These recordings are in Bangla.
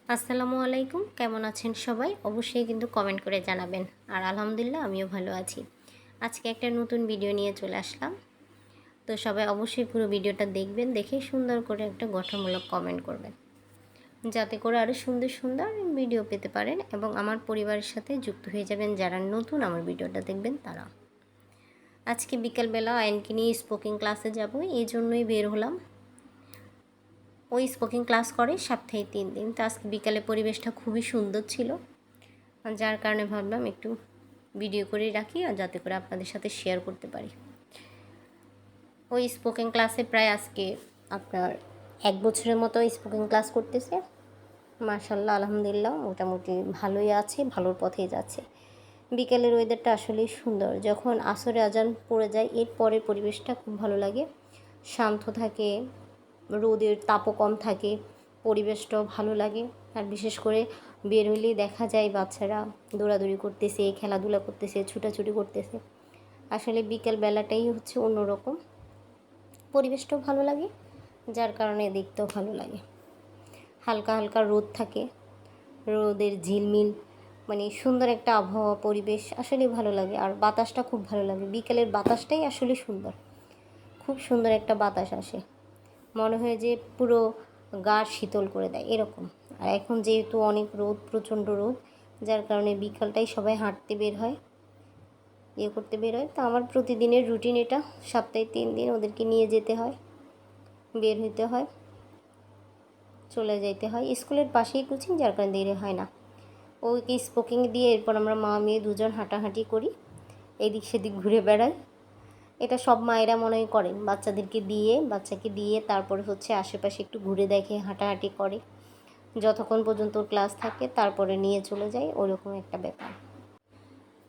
আসসালামু আলাইকুম, কেমন আছেন সবাই? অবশ্যই কিন্তু কমেন্ট করে জানাবেন। আর আলহামদুলিল্লাহ আমিও ভালো আছি। আজকে একটা নতুন ভিডিও নিয়ে চলে আসলাম। তো সবাই অবশ্যই পুরো ভিডিওটা দেখবেন, দেখে সুন্দর করে একটা গঠনমূলক কমেন্ট করবেন, যাতে করে আরও সুন্দর সুন্দর ভিডিও পেতে পারেন এবং আমার পরিবারের সাথে যুক্ত হয়ে যাবেন যারা নতুন আমার ভিডিওটা দেখবেন তারা। আজকে বিকালবেলা আয়নকে নিয়ে স্পোকিং ক্লাসে যাব, এই জন্যই বের হলাম। ওই স্পোকিং ক্লাস করে সপ্তাহে 3 দিন। তো আজকে বিকালে পরিবেশটা খুবই সুন্দর ছিল, যার কারণে ভাবলাম একটু ভিডিও করে রাখি, আর যাতে করে আপনাদের সাথে শেয়ার করতে পারি। ওই স্পোকেন ক্লাসে প্রায় আজকে আপনার 1 বছরের মতো স্পোকেন ক্লাস করতেছে। মাশাআল্লাহ আলহামদুলিল্লাহ মোটামুটি ভালোই আছে, ভালোর পথেই যাচ্ছে। বিকেলের ওয়েদারটা আসলেই সুন্দর। যখন আসরে আজান পড়ে যায় এরপরের পরিবেশটা খুব ভালো লাগে, শান্ত থাকে, রোদের তাপও কম থাকে, পরিবেশটাও ভালো লাগে। আর বিশেষ করে বের হলেই দেখা যায় বাচ্চারা দৌড়াদৌড়ি করতেছে, খেলাধুলা করতেছে, ছুটাছুটি করতেছে। আসলে বিকেল বেলাটাই হচ্ছে অন্যরকম, পরিবেশটাও ভালো লাগে, যার কারণে দেখতেও ভালো লাগে। হালকা হালকা রোদ থাকে, রোদের ঝিলমিল, মানে সুন্দর একটা আবহাওয়া, পরিবেশ আসলে ভালো লাগে। আর বাতাসটা খুব ভালো লাগে, বিকেলের বাতাসটাই আসলে সুন্দর, খুব সুন্দর একটা বাতাস আসে, মনে হয় যে পুরো গা শীতল করে দেয় এরকম। আর এখন যেহেতু অনেক রোদ, প্রচণ্ড রোদ, যার কারণে বিকালটাই সবাই হাঁটতে বের হয়, করতে বের হয়। তো আমার প্রতিদিনের রুটিন এটা, সপ্তাহে 3 দিন ওদেরকে নিয়ে যেতে হয়, বের হইতে হয়, চলে যেতে হয়। স্কুলের পাশেই কোচিং, যার কারণে দেরি হয় না। ওকে স্পোকিং দিয়ে এরপর আমরা মা মেয়ে দুজন হাঁটাহাঁটি করি, এদিক সেদিক ঘুরে বেড়াই। এটা সব মায়েরা মনে হয় করেন, বাচ্চাকে দিয়ে তারপরে হচ্ছে আশেপাশে একটু ঘুরে দেখে, হাঁটাহাঁটি করে যতক্ষণ পর্যন্ত ক্লাস থাকে, তারপরে নিয়ে চলে যায়, ওরকম একটা ব্যাপার।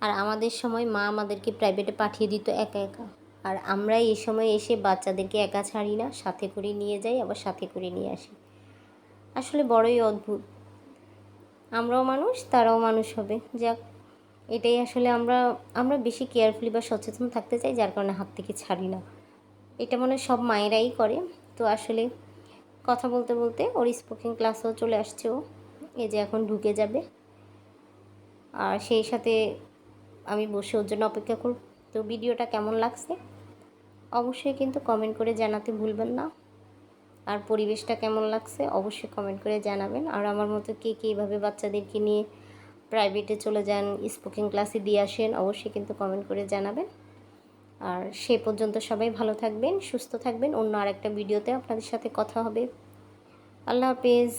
আর আমাদের সময় মা আমাদেরকে প্রাইভেটে পাঠিয়ে দিত একা একা, আর আমরা এই সময় এসে বাচ্চাদেরকে একা ছাড়ি না, সাথে করে নিয়ে যাই, আবার সাথে করে নিয়ে আসি। আসলে বড়ই অদ্ভুত, আমরাও মানুষ, তারাও মানুষ হবে, যাক এটাই আসলে আমরা আমরা বেশি কেয়ারফুলি বা সচেতন থাকতে চাই, যার কারণে হাত থেকে ছাড়ি না। এটা মনে হয় সব মায়েরাই করে। তো আসলে কথা বলতে বলতে ওর স্পোকিং ক্লাসেও চলে আসছে, ও এই যে এখন ঢুকে যাবে, আর সেই সাথে আমি বসে ওর জন্য অপেক্ষা করব। তো ভিডিওটা কেমন লাগছে অবশ্যই কিন্তু কমেন্ট করে জানাতে ভুলবেন না, আর পরিবেশটা কেমন লাগছে অবশ্যই কমেন্ট করে জানাবেন। আর আমার মতো কে কে এইভাবে বাচ্চাদেরকে নিয়ে প্রাইভেটে চলে যান, স্পোকিং ক্লাসে দিয়ে আসেন, অবশ্যই কিন্তু কমেন্ট করে জানাবেন। আর সে পর্যন্ত সবাই ভালো থাকবেন, সুস্থ থাকবেন। অন্য আরেকটা ভিডিওতে আপনাদের সাথে কথা হবে। আল্লাহ হাফেজ।